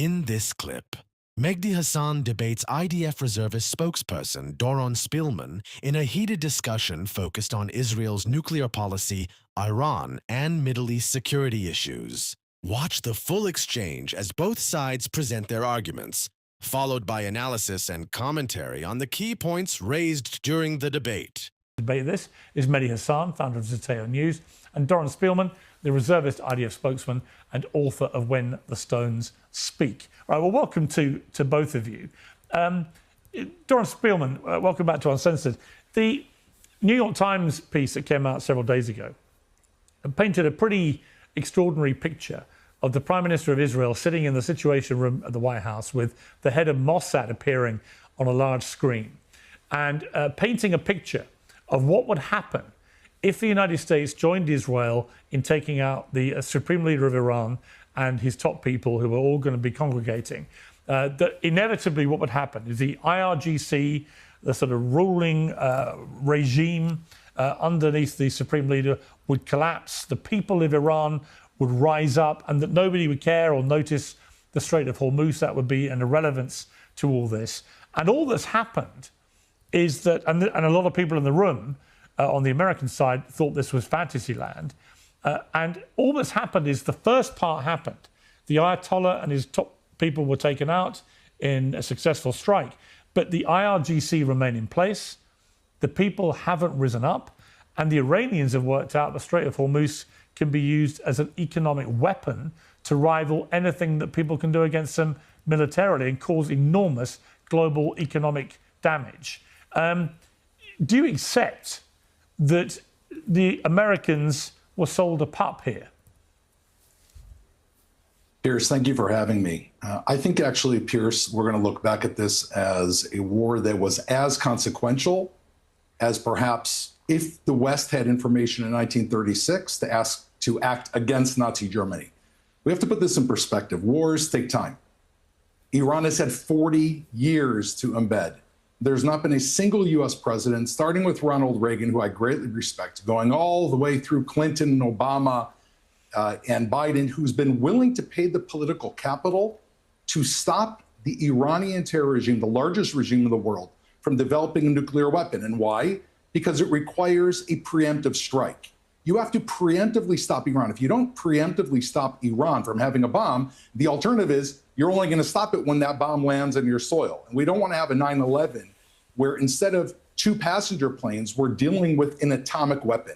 In this clip, Mehdi Hasan debates IDF reservist spokesperson Doron Spielman in a heated discussion focused on Israel's nuclear policy, Iran, and Middle East security issues. Watch the full exchange as both sides present their arguments, followed by analysis and commentary on the key points raised during the debate. This is Mehdi Hasan, founder of Zeteo News, and Doron Spielman, the reservist IDF spokesman and author of When the Stones Speak. All right, well, welcome to both of you. Doron Spielman, welcome back to Uncensored. The New York Times piece that came out several days ago painted a pretty extraordinary picture of the Prime Minister of Israel sitting in the Situation Room at the White House with the head of Mossad appearing on a large screen and painting a picture of what would happen if the United States joined Israel in taking out the Supreme Leader of Iran and his top people who were all going to be congregating. That inevitably what would happen is the IRGC, the sort of ruling regime underneath the Supreme Leader, would collapse. The people of Iran would rise up, and that nobody would care or notice the Strait of Hormuz. That would be an irrelevance to all this. And all that's happened is that, and a lot of people in the room on the American side thought this was fantasy land. And all that's happened is the first part happened. The Ayatollah and his top people were taken out in a successful strike. But the IRGC remain in place. The people haven't risen up. And the Iranians have worked out the Strait of Hormuz can be used as an economic weapon to rival anything that people can do against them militarily and cause enormous global economic damage. Do you accept that the Americans were sold a pup here? Piers, thank you for having me. I think actually, Piers, we're going to look back at this as a war that was as consequential as perhaps if the West had information in 1936 to act against Nazi Germany. We have to put this in perspective. Wars take time. Iran has had 40 years to embed. There's not been a single U.S. president, starting with Ronald Reagan, who I greatly respect, going all the way through Clinton and Obama and Biden, who's been willing to pay the political capital to stop the Iranian terror regime, the largest regime in the world, from developing a nuclear weapon. And why? Because it requires a preemptive strike. You have to preemptively stop Iran. If you don't preemptively stop Iran from having a bomb, the alternative is you're only going to stop it when that bomb lands in your soil. And we don't want to have a 9/11 where instead of 2 passenger planes, we're dealing with an atomic weapon.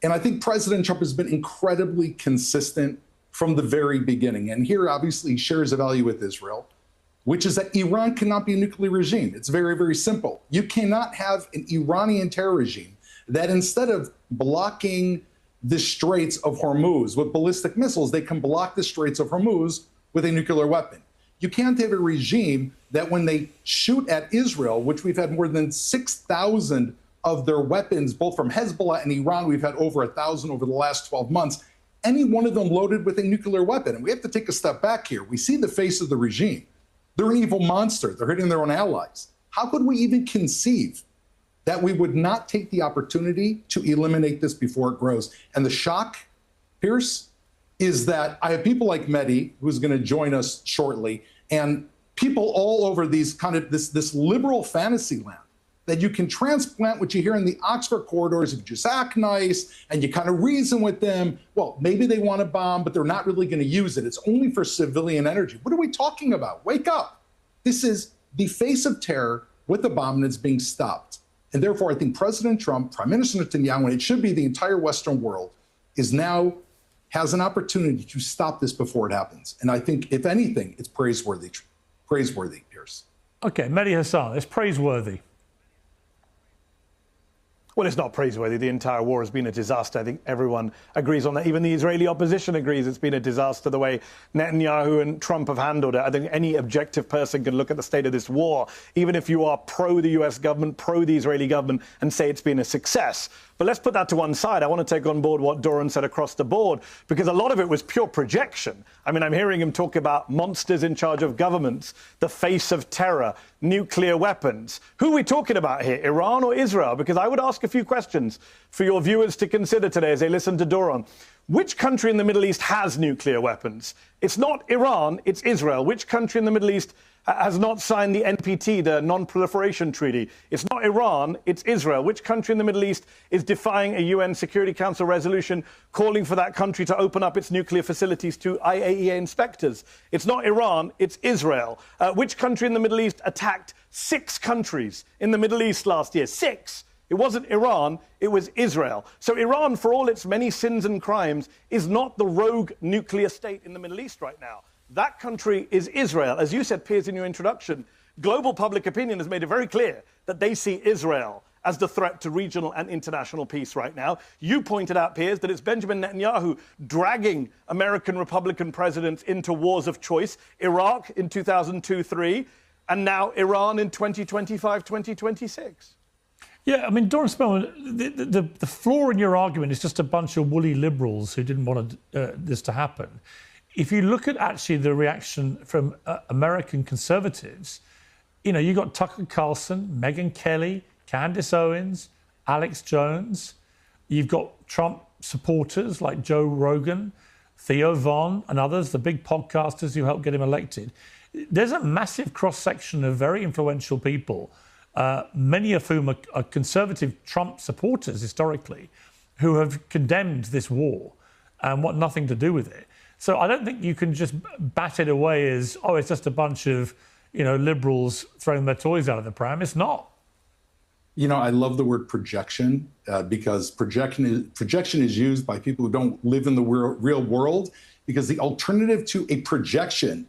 And I think President Trump has been incredibly consistent from the very beginning. And here, obviously, he shares a value with Israel, which is that Iran cannot be a nuclear regime. It's very, very simple. You cannot have an Iranian terror regime that instead of blocking the Straits of Hormuz with ballistic missiles, they can block the Straits of Hormuz with a nuclear weapon. You can't have a regime that when they shoot at Israel, which we've had more than 6,000 of their weapons, both from Hezbollah and Iran, we've had over 1,000 over the last 12 months, any one of them loaded with a nuclear weapon. And we have to take a step back here. We see the face of the regime. They're an evil monster. They're hitting their own allies. How could we even conceive that we would not take the opportunity to eliminate this before it grows? And the shock, Piers, is that I have people like Mehdi, who's going to join us shortly, and people all over these kind of this liberal fantasy land that you can transplant what you hear in the Oxford corridors if you just act nice and you kind of reason with them. Well, maybe they want a bomb, but they're not really going to use it. It's only for civilian energy. What are we talking about? Wake up. This is the face of terror with the bomb, and it's being stopped. And therefore, I think President Trump, Prime Minister Netanyahu, and it should be the entire Western world, has an opportunity to stop this before it happens. And I think, if anything, it's praiseworthy, Piers. Okay, Mehdi Hasan, it's praiseworthy. Well, it's not praiseworthy. The entire war has been a disaster. I think everyone agrees on that. Even the Israeli opposition agrees it's been a disaster the way Netanyahu and Trump have handled it. I think any objective person can look at the state of this war, even if you are pro the US government, pro the Israeli government, and say it's been a success. But let's put that to one side. I want to take on board what Doron said across the board, because a lot of it was pure projection. I mean, I'm hearing him talk about monsters in charge of governments, the face of terror, nuclear weapons. Who are we talking about here, Iran or Israel? Because I would ask a few questions for your viewers to consider today as they listen to Doron. Which country in the Middle East has nuclear weapons? It's not Iran, it's Israel. Which country in the Middle East has not signed the NPT, the Non-Proliferation Treaty? It's not Iran, it's Israel. Which country in the Middle East is defying a UN Security Council resolution calling for that country to open up its nuclear facilities to IAEA inspectors? It's not Iran, it's Israel. Which country in the Middle East attacked 6 countries in the Middle East last year? 6. It wasn't Iran, it was Israel. So Iran, for all its many sins and crimes, is not the rogue nuclear state in the Middle East right now. That country is Israel. As you said, Piers, in your introduction, global public opinion has made it very clear that they see Israel as the threat to regional and international peace right now. You pointed out, Piers, that it's Benjamin Netanyahu dragging American Republican presidents into wars of choice, Iraq in 2002-3, and now Iran in 2025, 2026. Yeah, I mean, Doron Spielman, the flaw in your argument is just a bunch of woolly liberals who didn't want this to happen. If you look at actually the reaction from American conservatives, you know, you got Tucker Carlson, Megyn Kelly, Candace Owens, Alex Jones. You've got Trump supporters like Joe Rogan, Theo Von, and others, the big podcasters who helped get him elected. There's a massive cross-section of very influential people, many of whom are conservative Trump supporters historically, who have condemned this war and want nothing to do with it. So I don't think you can just bat it away as, oh, it's just a bunch of, you know, liberals throwing their toys out of the pram. It's not. You know, I love the word projection because projection is used by people who don't live in the real world, because the alternative to a projection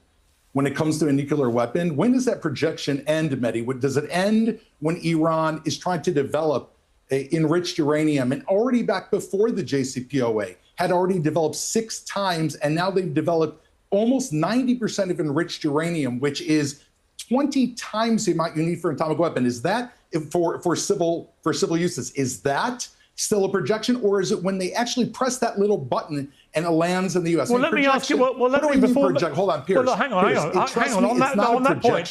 when it comes to a nuclear weapon, when does that projection end, Mehdi? Does it end when Iran is trying to develop enriched uranium? And already back before the JCPOA had already developed 6 times, and now they've developed almost 90% of enriched uranium, which is 20 times the amount you need for an atomic weapon. Is that for civil uses? Is that still a projection, or is it when they actually press that little button and it lands in the U.S.? Well, let me ask you. Well, let me before. Hold on, Piers. Well, hang on. On that point,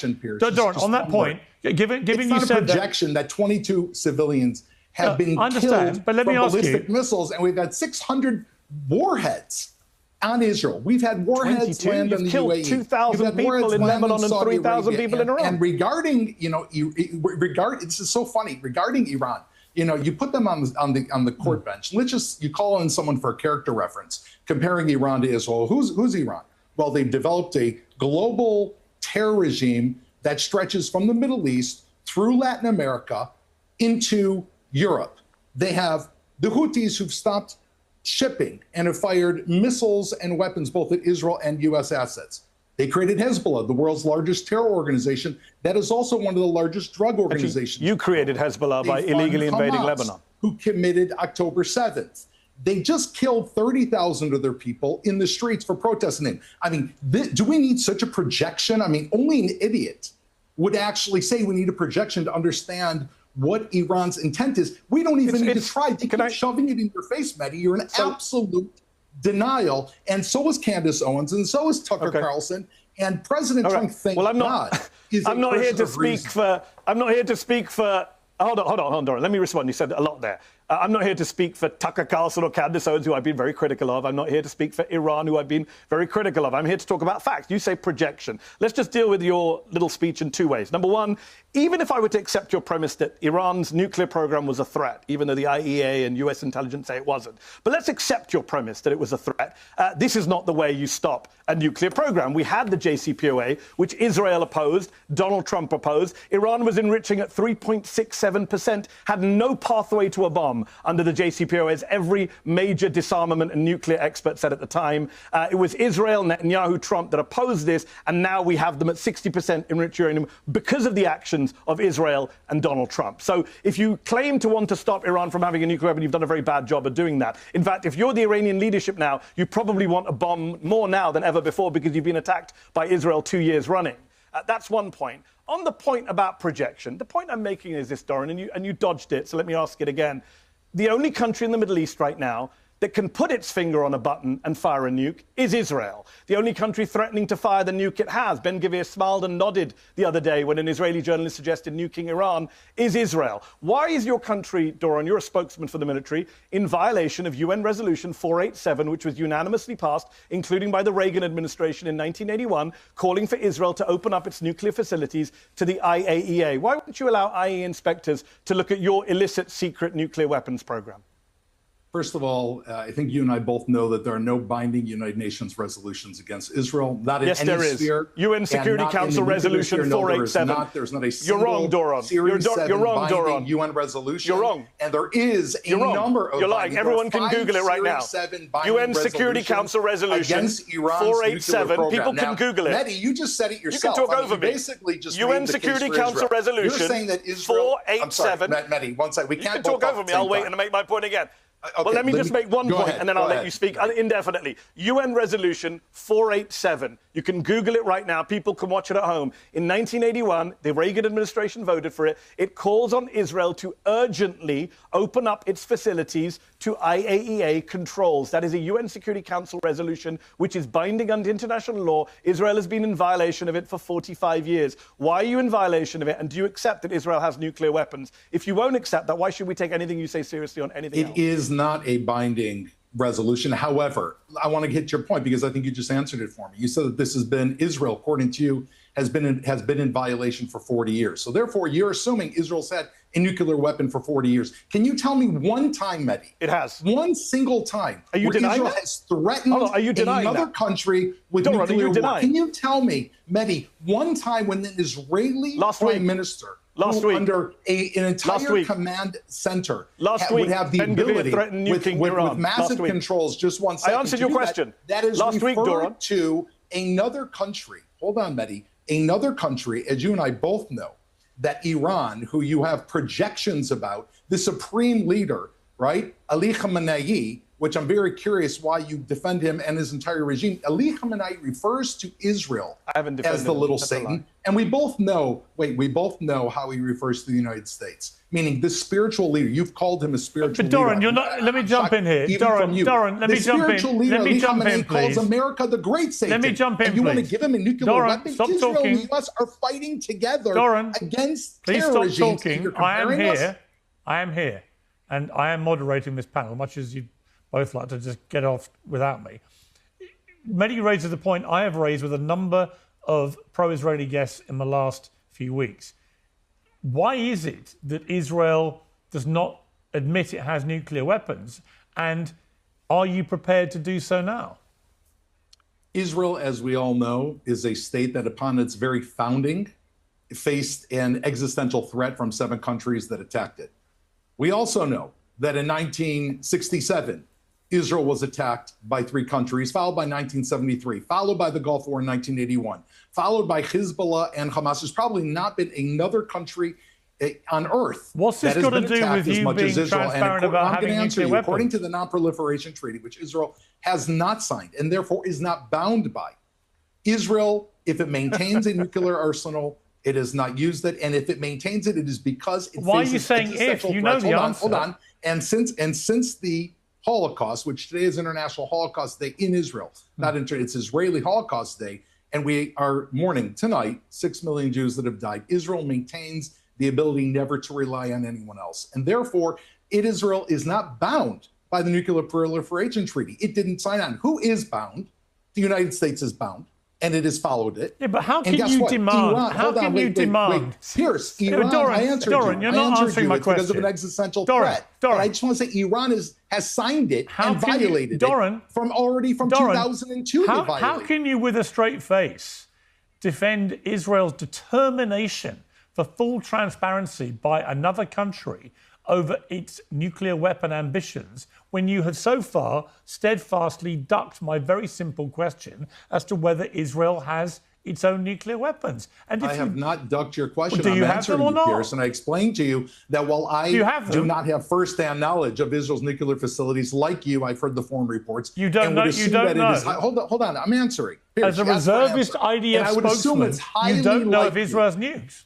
Doron, on that point, given you said that projection that 22 civilians have been killed but let me from ask ballistic you, missiles, and we've had 600 warheads on Israel. We've had warheads land on the UAE. You've killed 2,000 people in Lebanon and 3,000 people in Iran. And regarding, you know, this is so funny. Regarding Iran, you know, you put them on the court bench. Let's just, you call in someone for a character reference, comparing Iran to Israel. Who's Iran? Well, they've developed a global terror regime that stretches from the Middle East through Latin America into Europe. They have the Houthis who've stopped shipping and have fired missiles and weapons both at Israel and U.S. assets. They created Hezbollah, the world's largest terror organization. That is also one of the largest drug organizations. Actually, you created Hezbollah by illegally invading Lebanon. Who committed October 7th. They just killed 30,000 of their people in the streets for protesting. I mean, do we need such a projection? I mean, only an idiot would actually say we need a projection to understand what Iran's intent is. We don't even need to try. They keep shoving it in your face, Mehdi. You're in absolute denial. And so is Candace Owens, and so is Tucker Carlson. And President Trump, thank God, is I'm not here to speak for. Hold on, Doron. Let me respond. You said a lot there. I'm not here to speak for Tucker Carlson or Candace Owens, who I've been very critical of. I'm not here to speak for Iran, who I've been very critical of. I'm here to talk about facts. You say projection. Let's just deal with your little speech in 2 ways. Number one, even if I were to accept your premise that Iran's nuclear program was a threat, even though the IAEA and US intelligence say it wasn't, but let's accept your premise that it was a threat. This is not the way you stop a nuclear program. We had the JCPOA, which Israel opposed, Donald Trump opposed. Iran was enriching at 3.67%, had no pathway to a bomb under the JCPOA, as every major disarmament and nuclear expert said at the time. It was Israel, Netanyahu, Trump that opposed this, and now we have them at 60% enriched uranium because of the actions of Israel and Donald Trump. So if you claim to want to stop Iran from having a nuclear weapon, you've done a very bad job of doing that. In fact, if you're the Iranian leadership now, you probably want a bomb more now than ever before because you've been attacked by Israel 2 years running. That's one point. On the point about projection, the point I'm making is this, Doron, and you dodged it, so let me ask it again. The only country in the Middle East right now that can put its finger on a button and fire a nuke is Israel. The only country threatening to fire the nuke it has, Ben-Gvir smiled and nodded the other day when an Israeli journalist suggested nuking Iran, is Israel. Why is your country, Doron, you're a spokesman for the military, in violation of UN Resolution 487, which was unanimously passed, including by the Reagan administration in 1981, calling for Israel to open up its nuclear facilities to the IAEA? Why wouldn't you allow IAEA inspectors to look at your illicit secret nuclear weapons program? First of all, I think you and I both know that there are no binding United Nations resolutions against Israel. Not in yes, any there is. sphere. UN Security Council Resolution 487. No, there's not a single You're wrong, Doron. Series You're wrong, Doron. UN resolution. You're wrong. And there is a You're wrong. number of. You're lying. Everyone can Google it right now. UN Security Council Resolution against Iran's 487. People can Google it. Mehdi, you just said it yourself. You can talk over me. Basically, just UN Security Council Resolution. You're saying that Israel. 487. Mehdi, one second. We can't. You can talk over me. I'll wait and make my point again. Okay, well, let me just make one point and then I'll let you speak indefinitely. UN Resolution 487. You can Google it right now. People can watch it at home. In 1981, the Reagan administration voted for it. It calls on Israel to urgently open up its facilities to IAEA controls. That is a UN Security Council resolution which is binding under international law. Israel has been in violation of it for 45 years. Why are you in violation of it? And do you accept that Israel has nuclear weapons? If you won't accept that, why should we take anything you say seriously on anything else? It is not a binding resolution. However, I want to get your point because I think you just answered it for me. You said that this has been Israel, according to you, has been in violation for 40 years. So therefore, you're assuming Israel's had a nuclear weapon for 40 years. Can you tell me one time, Mehdi? It has. One single time. Are you denying Israel that? has threatened another country with nuclear war. Can you tell me, Mehdi, one time when an Israeli prime minister under an entire command center would have the ability with massive controls. Just one second. I answered your question. That is referred to another country. Hold on, Mehdi. Another country, as you and I both know, that Iran, who you have projections about, the supreme leader, right, Ali Khamenei, which I'm very curious why you defend him and his entire regime. Ali Khamenei refers to Israel as the little Satan. And we both know how he refers to the United States, meaning the spiritual leader. You've called him a spiritual leader. But Doron, you're not. Let me jump in here. Doron, let me jump in. Let me jump in, please. Calls America the great Satan. Let me jump in, and you want to give him a nuclear weapon? Stop Israel talking. and the U.S. are fighting together against please terror regimes. Please stop talking. I am here. And I am moderating this panel, much as you both like to just get off without me. Mehdi raises the point I have raised with a number of pro-Israeli guests in the last few weeks. Why is it that Israel does not admit it has nuclear weapons? And are you prepared to do so now? Israel, as we all know, is a state that upon its very founding faced an existential threat from 7 countries that attacked it. We also know that in 1967, Israel was attacked by 3 countries, followed by 1973, followed by the Gulf War in 1981, followed by Hezbollah and Hamas. There's probably not been another country on earth What's this got to do with you being transparent about having nuclear weapons? According to the Non-Proliferation Treaty, which Israel has not signed and therefore is not bound by, Israel, if it maintains a nuclear arsenal, it has not used it, and if it maintains it, it is because it Why are you saying if? You know the answer. Hold on. And since the Holocaust, which today is International Holocaust Day in Israel, it's Israeli Holocaust Day, and we are mourning tonight 6 million Jews that have died. Israel maintains the ability never to rely on anyone else, and therefore, Israel is not bound by the Nuclear Proliferation Treaty. It didn't sign on. Who is bound? The United States is bound. And it has followed it. Yeah, but how can you demand? Iran, how can you demand? Piers, Iran, I answered Doron, you. You're not answering my question. Because of an existential threat. But I just want to say Iran has signed it and violated it from 2002. How can you, with a straight face, defend Israel's determination for full transparency by another country over its nuclear weapon ambitions when you have so far steadfastly ducked my very simple question as to whether Israel has its own nuclear weapons? And I have not ducked your question. Do you have them or not? Piers, and I explained to you that while I do not have first-hand knowledge of Israel's nuclear facilities, like you, I've heard the foreign reports. You don't know. You don't know. Hold on. I'm answering. Piers, as a reservist IDF spokesman, you don't know if Israel has nukes.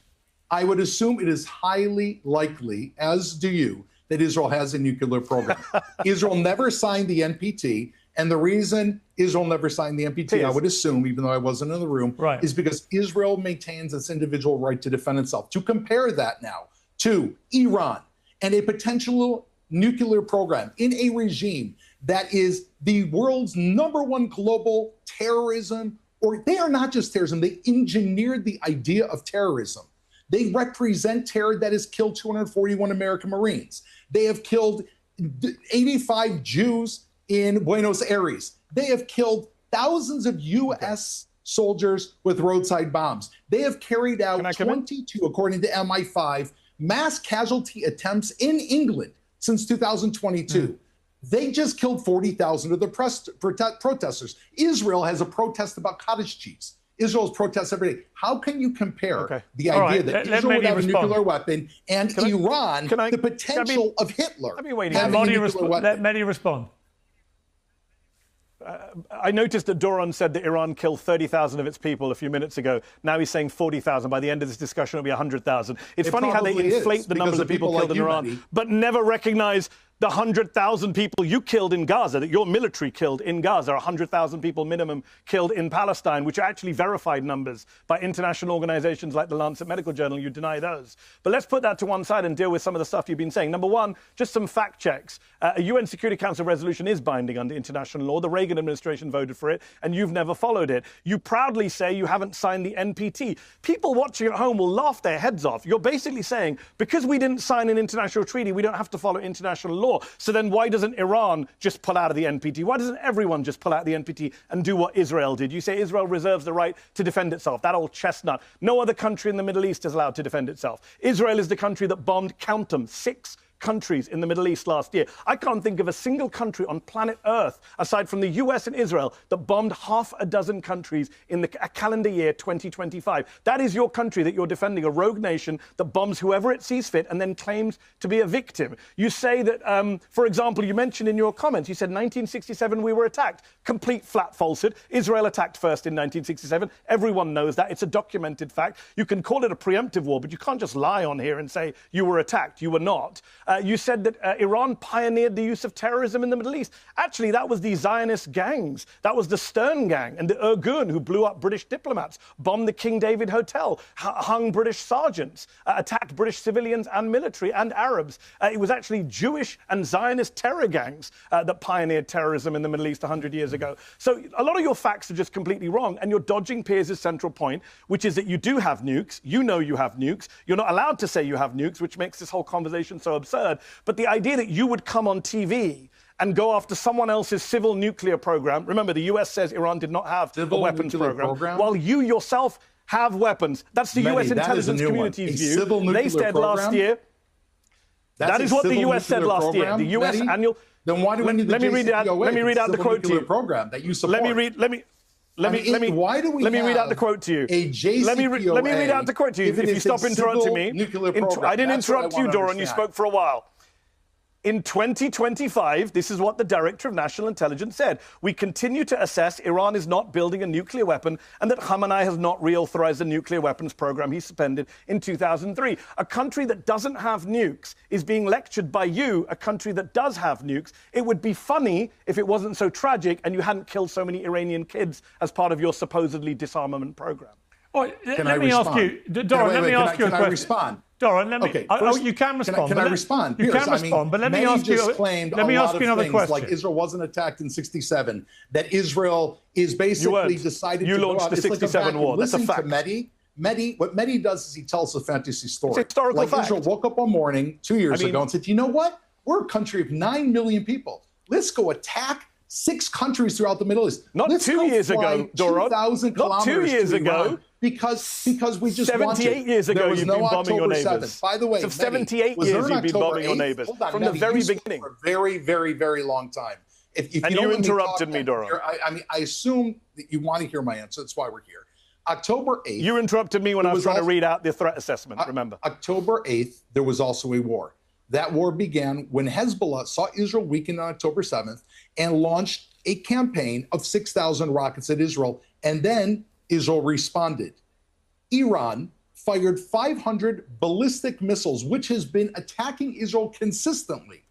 I would assume it is highly likely, as do you, that Israel has a nuclear program. Israel never signed the NPT. And the reason Israel never signed the NPT, I would assume, even though I wasn't in the room, is because Israel maintains its individual right to defend itself. To compare that now to Iran and a potential nuclear program in a regime that is the world's #1 global terrorism, or they are not just terrorism, they engineered the idea of terrorism. They represent terror that has killed 241 American Marines. They have killed 85 Jews in Buenos Aires. They have killed thousands of U.S. soldiers with roadside bombs. They have carried out 22, according to MI5, mass casualty attempts in England since 2022. They just killed 40,000 of the protesters. Israel has a protest about cottage cheese. Israel's protests every day. How can you compare the idea that Israel would have a nuclear weapon and Iran, the potential of Hitler? Let Mehdi respond. I noticed that Doron said that Iran killed 30,000 of its people a few minutes ago. Now he's saying 40,000. By the end of this discussion, it'll be 100,000. It's funny how they inflate the numbers of people killed in Iran, but never recognize the 100,000 people you killed in Gaza, that your military killed in Gaza, 100,000 people minimum killed in Palestine, which are actually verified numbers by international organizations like the Lancet Medical Journal. You deny those. But let's put that to one side and deal with some of the stuff you've been saying. Number one, just some fact checks. A UN Security Council resolution is binding under international law. The Reagan administration voted for it, and you've never followed it. You proudly say you haven't signed the NPT. People watching at home will laugh their heads off. You're basically saying, because we didn't sign an international treaty, we don't have to follow international law. So then why doesn't Iran just pull out of the NPT? Why doesn't everyone just pull out of the NPT and do what Israel did? You say Israel reserves the right to defend itself. That old chestnut. No other country in the Middle East is allowed to defend itself. Israel is the country that bombed, count them, 6 countries in the Middle East last year. I can't think of a single country on planet Earth, aside from the US and Israel, that bombed half a dozen countries in the calendar year 2025. That is your country that you're defending, a rogue nation that bombs whoever it sees fit and then claims to be a victim. You say that, for example, you mentioned in your comments, you said 1967 we were attacked. Complete flat falsehood. Israel attacked first in 1967. Everyone knows that. It's a documented fact. You can call it a preemptive war, but you can't just lie on here and say you were attacked. You were not. You said that Iran pioneered the use of terrorism in the Middle East. Actually, that was the Zionist gangs. That was the Stern Gang and the Irgun who blew up British diplomats, bombed the King David Hotel, hung British sergeants, attacked British civilians and military and Arabs. It was actually Jewish and Zionist terror gangs that pioneered terrorism in the Middle East 100 years ago. So a lot of your facts are just completely wrong, and you're dodging Piers' central point, which is that you do have nukes. You know you have nukes. You're not allowed to say you have nukes, which makes this whole conversation so absurd. But the idea that you would come on TV and go after someone else's civil nuclear program. Remember, the US says Iran did not have a weapons program, while you yourself have weapons. That's the US intelligence community's view. They said last year. That is what the US said last year. The US annual. Then why do we need the JCPOA? Let me read out the quote to you. Program that you support. Why do we let me read out the quote to you. A JCPOA, let me read out the quote to you. If you stop interrupting me. I didn't interrupt you, Doron. You spoke for a while. In 2025, this is what the Director of National Intelligence said. We continue to assess Iran is not building a nuclear weapon and that Khamenei has not reauthorized the nuclear weapons program he suspended in 2003. A country that doesn't have nukes is being lectured by you, a country that does have nukes. It would be funny if it wasn't so tragic and you hadn't killed so many Iranian kids as part of your supposedly disarmament program. Well, let me ask you, Doron, let me ask you a question. Can I respond? Doron, let me. Okay, you can respond. Can I respond? You can respond, but let me ask you. Let me ask you another question. Like Israel wasn't attacked in '67. That Israel is basically decided you to launched the '67 war. That's a fact. What Mehdi does is he tells a fantasy story. It's historical like fact. Israel woke up one morning 2 years ago and said, "You know what? We're a country of 9 million people. Let's go attack 6 countries throughout the Middle East." Not 2 years ago, Doron. Not 2 years ago. Because we just 78 years ago you've been bombing your neighbors. By the way, so 78 years you've been bombing your neighbors from the very beginning. For a very, very, very long time. If and you interrupted me, Doron. I assume that you want to hear my answer. That's why we're here. October 8th. You interrupted me when I was trying to read out the threat assessment, remember. October 8th, there was also a war. That war began when Hezbollah saw Israel weaken on October 7th and launched a campaign of 6,000 rockets at Israel. And then Israel responded. Iran, fired 500 ballistic missiles, which has been attacking Israel consistently.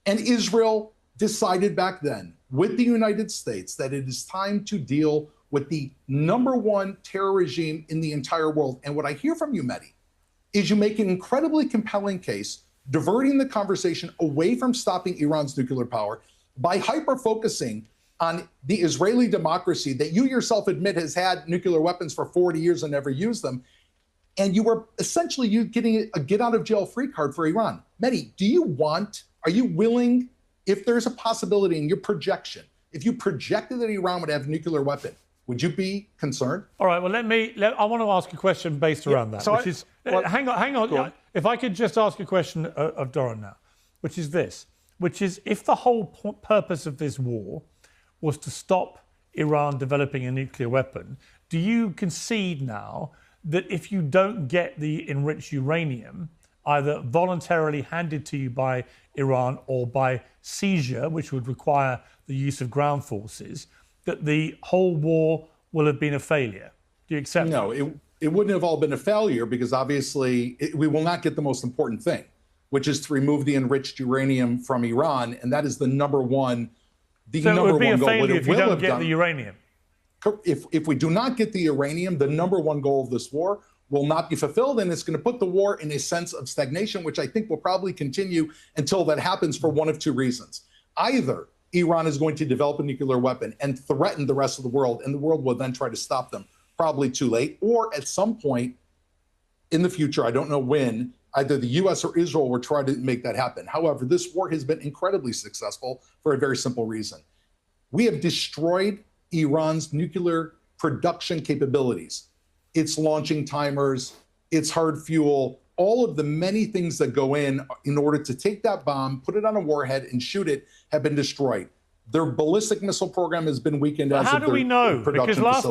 And Israel decided back then with the United States that it is time to deal with the #1 terror regime in the entire world. And what I hear from you, Mehdi, is you make an incredibly compelling case, diverting the conversation away from stopping Iran's nuclear power by hyper-focusing on the Israeli democracy that you yourself admit has had nuclear weapons for 40 years and never used them. And you were essentially getting a get-out-of-jail-free card for Iran. Mehdi, are you willing, if there's a possibility in your projection, if you projected that Iran would have a nuclear weapon, would you be concerned? All right, well, I want to ask a question based around that, so which is, hang on. If I could just ask a question of Doron now, which is this, which is, if the whole purpose of this war was to stop Iran developing a nuclear weapon, do you concede now that if you don't get the enriched uranium, either voluntarily handed to you by Iran or by seizure, which would require the use of ground forces, that the whole war will have been a failure? Do you accept that? No, it wouldn't have all been a failure, because obviously we will not get the most important thing, which is to remove the enriched uranium from Iran, and that is the number one goal. So it would be a failure if you don't get the uranium? If we do not get the uranium, the #1 goal of this war will not be fulfilled, and it's going to put the war in a sense of stagnation, which I think will probably continue until that happens, for one of two reasons. Either Iran is going to develop a nuclear weapon and threaten the rest of the world, and the world will then try to stop them, probably too late, or at some point in the future, I don't know when, either the US or Israel will try to make that happen. However, this war has been incredibly successful for a very simple reason. We have destroyed Iran's nuclear production capabilities, its launching timers, its hard fuel, all of the many things that go in order to take that bomb, put it on a warhead, and shoot it have been destroyed. Their ballistic missile program has been weakened as how do we know? Because last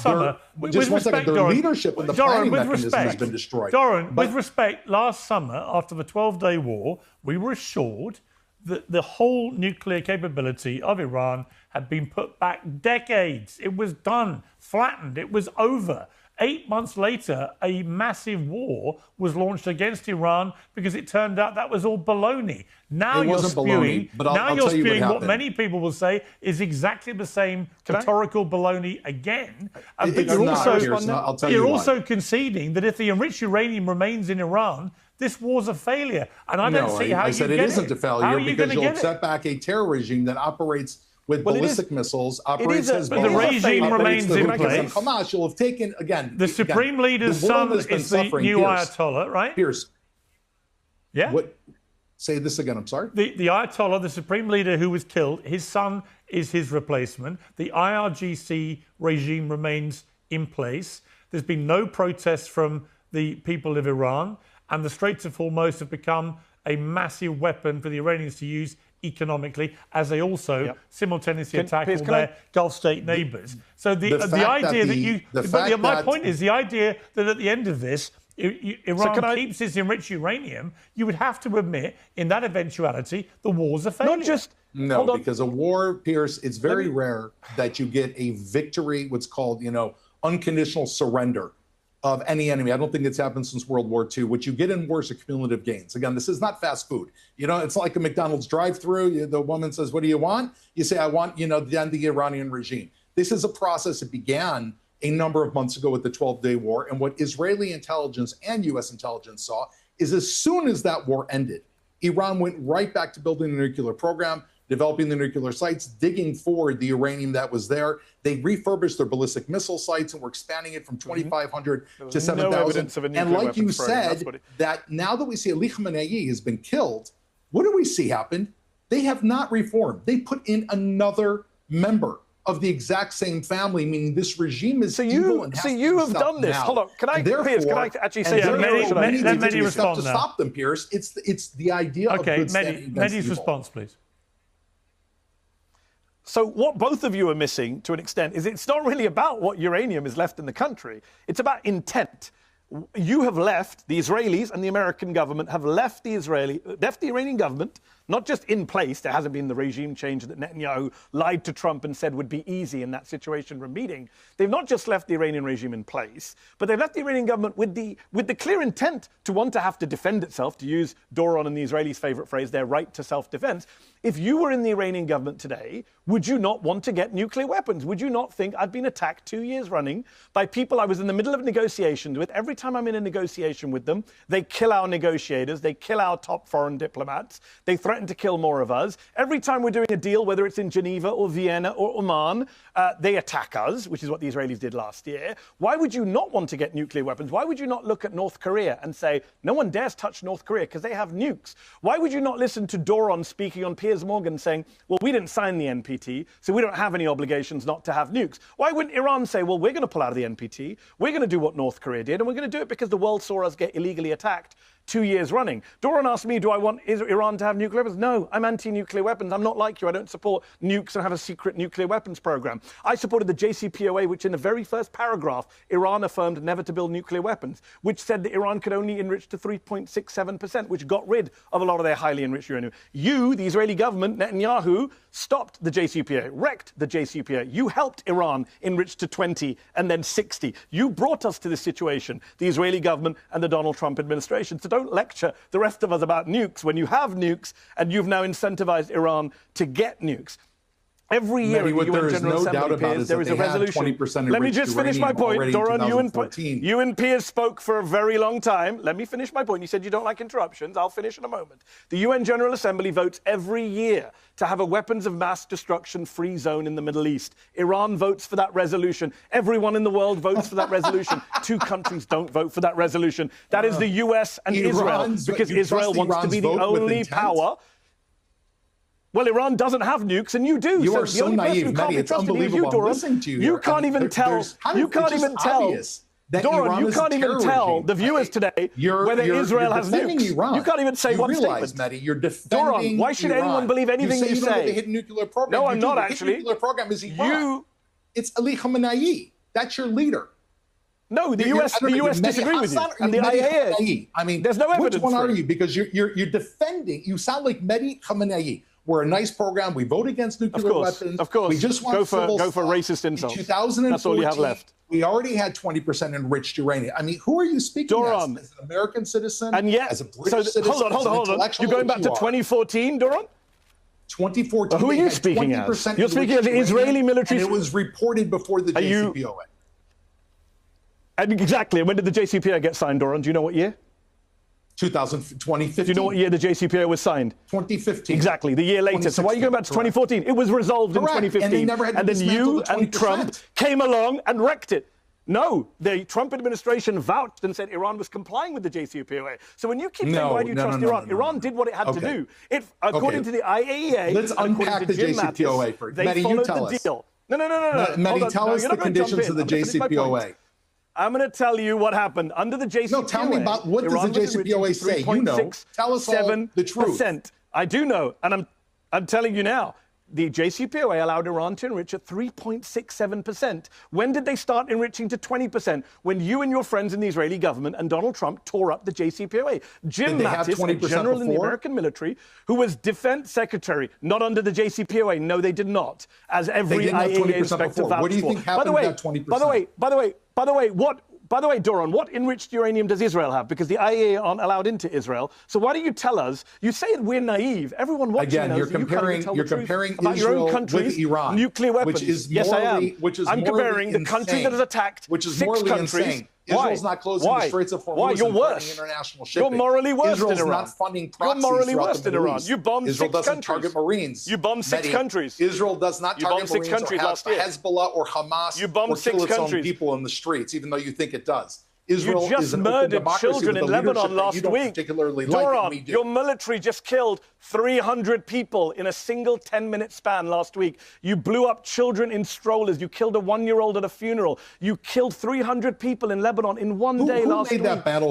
summer, with respect, their Doron, leadership and the planning mechanism has been destroyed. Doron, with respect, last summer, after the 12-day war, we were assured that the whole nuclear capability of Iran had been put back decades. It was done, flattened, it was over. 8 months later, a massive war was launched against Iran because it turned out that was all baloney. Now you're spewing, what many people will say is exactly the same rhetorical baloney again. But you're also conceding that if the enriched uranium remains in Iran, this war's a failure. And I don't see how you get it. I said it isn't a failure because you'll set back a terror regime that operates with ballistic missiles, operates as but the regime remains in place. Hamas, you'll have taken, again... The Supreme Leader's son is the new Ayatollah, right? Piers. Yeah? Say this again, I'm sorry? The Ayatollah, the Supreme Leader who was killed, his son is his replacement. The IRGC regime remains in place. There's been no protests from the people of Iran, and the Straits of Hormuz have become a massive weapon for the Iranians to use economically, as they also simultaneously attack all their Gulf state neighbours. So the idea that my point is the idea that at the end of this, Iran keeps its enriched uranium, you would have to admit, in that eventuality, the war's a failure. No, because a war, Piers, it's very rare that you get a victory, what's called, unconditional surrender of any enemy. I don't think it's happened since World War II. What you get in wars are cumulative gains. Again, this is not fast food. It's like a McDonald's drive-through. The woman says, "What do you want?" You say, "I want, the end of the Iranian regime." This is a process that began a number of months ago with the 12-day war. And what Israeli intelligence and U.S. intelligence saw is as soon as that war ended, Iran went right back to building a nuclear program, developing the nuclear sites, digging for the uranium that was there. They refurbished their ballistic missile sites and were expanding it from 2,500 to 7,000. And like you said, that now that we see Ali Khamenei has been killed, what do we see happen? They have not reformed. They put in another member of the exact same family, meaning this regime is evil and has you have done this. Now. Hold on, can I actually say let Mehdi respond to stop them, Piers. It's the idea of good standing against Mehdi's evil. response, please. So what both of you are missing, to an extent, is it's not really about what uranium is left in the country. It's about intent. You have left, the Israelis and the American government have left the Iranian government, not just in place. There hasn't been the regime change that Netanyahu lied to Trump and said would be easy in that situation from meeting. They've not just left the Iranian regime in place, but they've left the Iranian government with the clear intent to want to have to defend itself, to use Doron and the Israelis' favorite phrase, their right to self-defense. If you were in the Iranian government today, would you not want to get nuclear weapons? Would you not think I've been attacked 2 years running by people I was in the middle of negotiations with? Every time I'm in a negotiation with them, they kill our negotiators, they kill our top foreign diplomats, they threaten to kill more of us. Every time we're doing a deal, whether it's in Geneva or Vienna or Oman, they attack us, which is what the Israelis did last year. Why would you not want to get nuclear weapons? Why would you not look at North Korea and say, no one dares touch North Korea because they have nukes? Why would you not listen to Doron speaking on Piers Morgan saying, well, we didn't sign the NPT, so we don't have any obligations not to have nukes? Why wouldn't Iran say, well, we're going to pull out of the NPT, we're going to do what North Korea did, and we're going to do it because the world saw us get illegally attacked 2 years running? Doron asked me, do I want Iran to have nuclear weapons? No, I'm anti-nuclear weapons. I'm not like you. I don't support nukes and have a secret nuclear weapons program. I supported the JCPOA, which in the very first paragraph, Iran affirmed never to build nuclear weapons, which said that Iran could only enrich to 3.67%, which got rid of a lot of their highly enriched uranium. You, the Israeli government, Netanyahu, stopped the JCPOA, wrecked the JCPOA. You helped Iran enrich to 20 and then 60. You brought us to this situation, the Israeli government and the Donald Trump administration. So don't lecture the rest of us about nukes when you have nukes and you've now incentivized Iran to get nukes. Every year in the UN General Assembly, Piers, there is a resolution. Let me just finish my point. Doron, you and Piers spoke for a very long time. Let me finish my point. You said you don't like interruptions. I'll finish in a moment. The UN General Assembly votes every year to have a weapons of mass destruction free zone in the Middle East. Iran votes for that resolution. Everyone in the world votes for that resolution. 2 countries don't vote for that resolution. That is the US and Israel, because Israel wants to be the only power. Well, Iran doesn't have nukes, and you do. You are so naive, Mehdi. It's unbelievable. I'm listening to you. You can't even tell. You can't even tell. Doron, you can't even tell the viewers today whether Israel has nukes. Iran. You can't even say one statement. Mehdi, you're defending Doron, why should anyone believe anything you say? You don't have the hidden nuclear program. No, I'm not actually. The nuclear program is Iran. It's Ali Khamenei. That's your leader. No, the US disagree with you, and the IAEA. I mean, there's no evidence. Which one are you? Because you're defending. You sound like Mehdi Khamenei. We're a nice program. We vote against nuclear weapons. Of course. We just want go for racist insults. In 2014, that's all you have left. We already had 20% enriched uranium. I mean, who are you speaking Doron, as an American citizen? And yet, as a British citizen? Hold on. You're going back to 2014, Doron? 2014. Who are you speaking as? You're speaking as the Israeli military. And it was reported before the JCPOA. Exactly. When did the JCPOA get signed, Doron? Do you know what year? 2015. Do you know what year the JCPOA was signed? 2015. Exactly, the year later. So why are you going back to 2014? It was resolved in 2015. And they never had to then you the and Trump came along and wrecked it. No, the Trump administration vouched and said Iran was complying with the JCPOA. So when you keep saying, why do you trust Iran? Iran did what it had to do. According to the IAEA, let's unpack the JCPOA first. They followed the deal. No. Mehdi, tell us the conditions of the JCPOA. I'm going to tell you what happened under the JCPOA. No, tell me about what does the JCPOA say? You know, tell us all the truth. I do know, and I'm telling you now. The JCPOA allowed Iran to enrich at 3.67%. When did they start enriching to 20%? When you and your friends in the Israeli government and Donald Trump tore up the JCPOA. Jim Mattis, a general in the American military, who was defense secretary, not under the JCPOA. No, they did not. As every IAEA inspector vouched for. What do you think happened to that 20%? By the way, Doron, what enriched uranium does Israel have? Because the IAEA aren't allowed into Israel. So why don't you tell us? You say we're naive. Everyone watching knows. You're comparing about Israel your own country's with Iran, nuclear weapons. Which is yes, I am. I'm comparing the country that has attacked which is 6 countries. Insane. Israel's not closing the Straits of Hormuz. Why? You're worse. International shipping. You're morally worse Israel's than Iran. Not funding proxies You're morally worse than Iran. East. You bombed Israel 6 doesn't countries. target Marines. You bombed 6 countries. Israel does not target Marines 6 countries or last year. Hezbollah or Hamas you bombed or 6 kill its countries. own people in the streets, even though you think it does. Israel you just murdered children in Lebanon last week. Doron, your military just killed 300 people in a single 10-minute span last week. You blew up children in strollers. You killed a 1-year-old at a funeral. You killed 300 people in Lebanon in one day last week.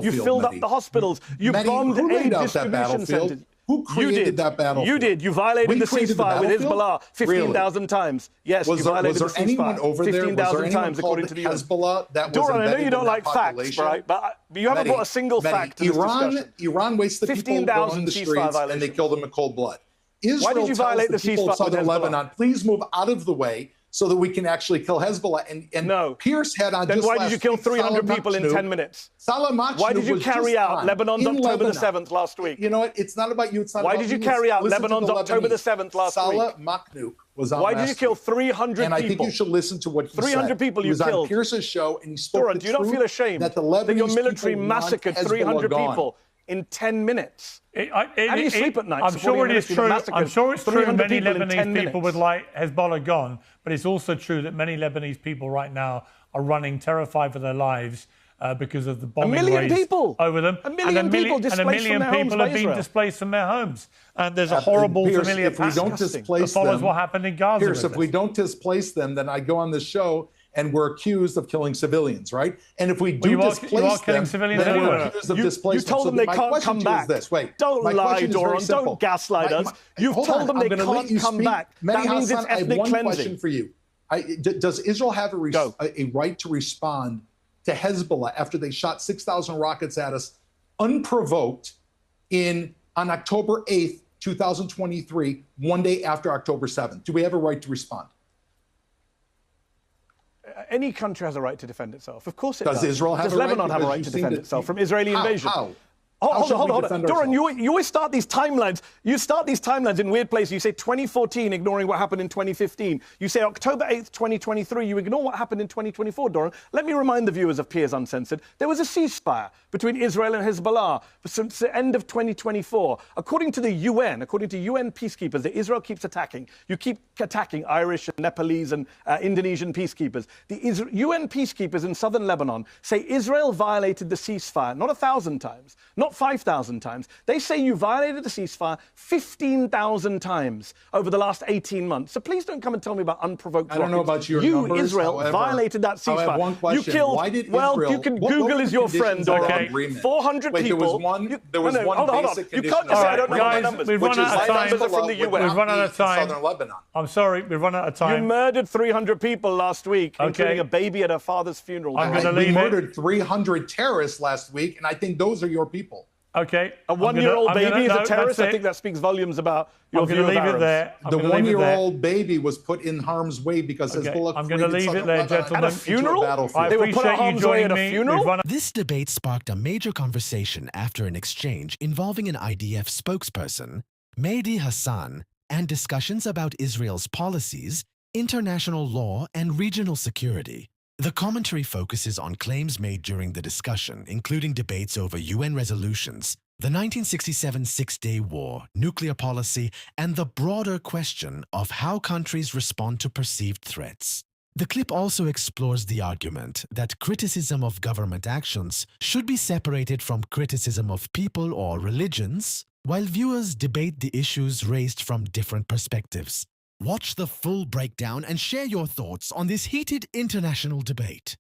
You filled up the hospitals. You bombed aid distribution centers. Who created that battlefield? You did. You violated the ceasefire with Hezbollah 15,000 times. Yes, you violated the ceasefire 15,000 times, according to the UN. Hezbollah that was Doron, I know you don't like facts, right? But you haven't brought a single fact to this discussion. Iran wastes the people on the streets and they kill them in cold blood. Israel Why did you violate tells the the people ceasefire of southern with Hezbollah? Lebanon, please move out of the way so that we can actually kill Hezbollah. And No. Pierce had on Then just why did last you kill week, 300 Salah people in Machnouk. 10 minutes? Salah Machnouk Why did you was carry just out on Lebanon's in October the Lebanon. 7th last week? You know what? It's not about you. It's not Why about did you me. carry out Listen to Lebanon's the October the Lebanese. 7th last Salah week? Machnouk was on Why did you last kill week. 300 And I think people? you should listen to what he 300 said. people He you was killed. on Pierce's show, and he spoke Doron, the do you not truth feel ashamed that the that your Lebanese military people want massacred Hezbollah 300 gone. people in 10 minutes? How do you sleep at night? I'm sure it is true. I'm sure it's true 300 many people in 10 Lebanese people would minutes. like Hezbollah gone, but it's also true that many Lebanese people right now are running terrified for their lives because of the bombing million raids people. over them. A million people displaced and a million from their homes people by have been Israel. displaced from their homes. And there's a horrible Pierce, familiar if we don't pattern displace that follows them, what happened in Gaza. Pierce, with if we this. don't displace them, then I go on this show and we're accused of killing civilians, right? And if we do you are displace killing them, civilians then we're anyway. accused of You displacement. told them So they my can't question come to you is back. this. Wait, Don't my lie, question is very Doron. simple. Don't gaslight us. You've Hold told on, them I'm they gonna let can't you come speak. back. Mehdi That means Hasan, it's I have ethnic one cleansing. question for you. Does Israel have a right to respond to Hezbollah after they shot 6,000 rockets at us unprovoked on October 8th, 2023, one day after October 7th? Do we have a right to respond? Any country has a right to defend itself. Of course it does. Does Israel have does a right? Lebanon have a Because right you to seem defend to- itself from Israeli invasion? How? Hold on. defend Doron, ourselves? you always start these timelines. You start these timelines in weird places. You say 2014, ignoring what happened in 2015. You say October 8th, 2023. You ignore what happened in 2024, Doron. Let me remind the viewers of Piers Uncensored. There was a ceasefire between Israel and Hezbollah since the end of 2024. According to the UN, according to UN peacekeepers that Israel keeps attacking, you keep attacking Irish and Nepalese and Indonesian peacekeepers. The UN peacekeepers in southern Lebanon say Israel violated the ceasefire, not 1,000 times, not 5,000 times. They say you violated the ceasefire 15,000 times over the last 18 months. So please don't come and tell me about unprovoked I don't know rockets. about your You, numbers, Israel, however, violated that ceasefire. I have one question. You killed, Why did well, Israel, you can what Google were is the your conditions friend, of our Doron. agreement? 400 Wait, people. there was one basic hold on. condition. You can't just say I don't know my Guys, numbers. we've Which run is out of my time. numbers are from the Hezbollah would UN. We've run out of in time. southern Lebanon. I'm sorry, we've run out of You time. murdered 300 people last week, Okay. including a baby at her father's funeral. I'm Doron. gonna We leave it. murdered 300 terrorists last week, and I think those are your people. Okay. A one-year-old baby is no, a terrorist? that's I it. think that speaks volumes about your I'm view going of to leave Arabs. it there. The one-year-old baby was put in harm's way because Hezbollah I'm gonna created leave it southern there, Lebanon gentlemen. into At a funeral? battlefield. I They were put appreciate at you harm's way joining at a me. funeral? We've run This debate sparked a major conversation after an exchange involving an IDF spokesperson, Mehdi Hasan, and discussions about Israel's policies, international law, and regional security. The commentary focuses on claims made during the discussion, including debates over UN resolutions, the 1967 Six-Day War, nuclear policy, and the broader question of how countries respond to perceived threats. The clip also explores the argument that criticism of government actions should be separated from criticism of people or religions, while viewers debate the issues raised from different perspectives. Watch the full breakdown and share your thoughts on this heated international debate.